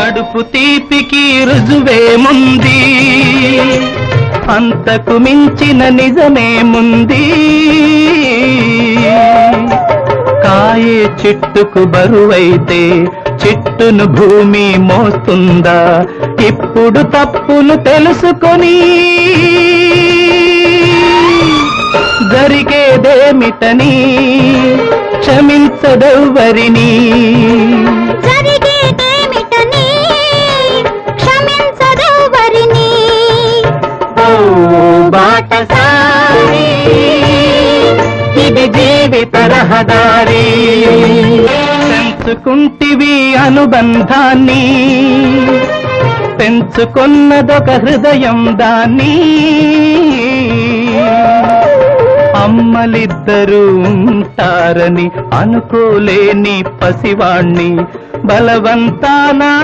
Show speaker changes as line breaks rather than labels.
కడుపు తీపికి రుజువేముంది, అంతకు మించిన నిజమేముంది. కాయే చెట్టుకు బరువైతే చెట్టును భూమి మోస్తుందా? ఇప్పుడు తప్పును తెలుసుకొని జరిగేదేమిటని క్షమించదెవ్వరిని. బాటసారి ఇది జీవిత రహదారి, పెంచుకుంటివి అనుబంధాన్ని, పెంచుకున్నదొక హృదయం దాన్ని. అమ్మలిద్దరూ ఉంటారని అనుకోలేని పసివాణ్ణి బలవంతాన